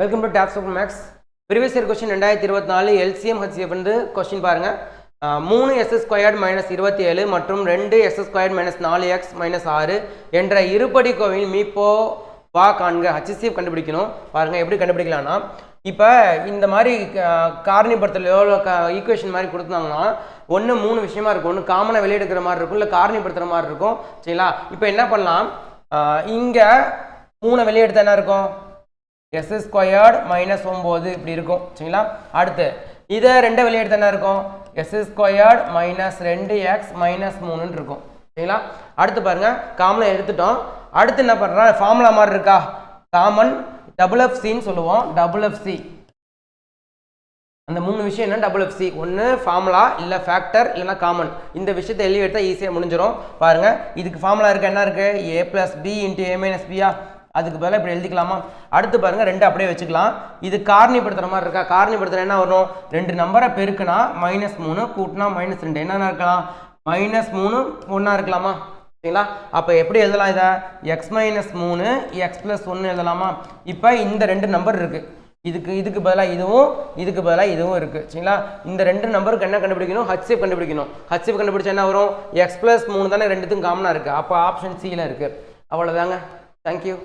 Welcome to tops of maths. Previous year question 2024 LCM HCF வந்து question பாருங்கள். 3s² - 27 மற்றும் 2s² - 4x - 6 என்ற இருபடி கோவையில் மீப்போ வா காண்க ஹச்சிஎஃப் கண்டுபிடிக்கணும். பாருங்கள் எப்படி கண்டுபிடிக்கலாம்னா, இப்போ இந்த மாதிரி காரணிப்படுத்தல் எவ்வளோ ஈக்குவேஷன் மாதிரி கொடுத்தாங்கன்னா ஒன்று 3 விஷயமா இருக்கும். ஒன்று காமனாக வெளியெடுக்கிற மாதிரி இருக்கும், இல்லை காரணிப்படுத்துகிற மாதிரி இருக்கும். சரிங்களா? இப்போ என்ன பண்ணலாம், இங்கே 3 வெளியெடுத்த என்ன இருக்கும், s² - 9 இப்படி இருக்கும். சரிங்களா? அடுத்து இதை 2 வெளியெடுத்த என்ன இருக்கும், s² - 2x - 3 இருக்கும். சரிங்களா? அடுத்து பாருங்க, காமனாக எடுத்துட்டோம். அடுத்து என்ன பண்ணுறோம், ஃபார்முலா மாதிரி இருக்கா, காமன் FFCன்னு சொல்லுவோம். FFC அந்த 3 விஷயம் என்ன, FFC. ஒன்று ஃபார்முலா, இல்லை ஃபேக்டர், இல்லைனா காமன். இந்த விஷயத்தை எழுதி எடுத்தால் ஈஸியாக முடிஞ்சிடும். பாருங்கள், இதுக்கு ஃபார்முலா இருக்குது, என்ன இருக்குது, a + b × a - b. அதுக்கு பதிலாக இப்படி எழுதிக்கலாமா? அடுத்து பாருங்கள், 2 அப்படியே வச்சுக்கலாம். இது காரணிப்படுத்துகிற மாதிரி இருக்கா, காரணிப்படுத்துகிற என்ன வரும், 2 நம்பரை பெருக்குனா -3 கூட்டினா -2 என்னென்ன இருக்கலாம், -3 ஒன்றா இருக்கலாமா? சரிங்களா? அப்போ எப்படி எழுதலாம், இதை x - 3 x + 1 எழுதலாமா? இப்போ இந்த 2 நம்பர் இருக்குது, இதுக்கு பதிலாக இதுவும், இதுக்கு பதிலாக இதுவும் இருக்குது. சரிங்களா? இந்த 2 நம்பருக்கு என்ன கண்டுபிடிக்கணும், ஹச்சிஎஃப் கண்டுபிடிக்கணும். ஹச்சிஎஃப் கண்டுபிடிச்சா என்ன வரும், x + 3 தானே ரெண்டுத்துக்கும் காமனாக இருக்குது. அப்போ ஆப்ஷன் சியில் இருக்குது. அவ்வளோதாங்க. தேங்க்யூ.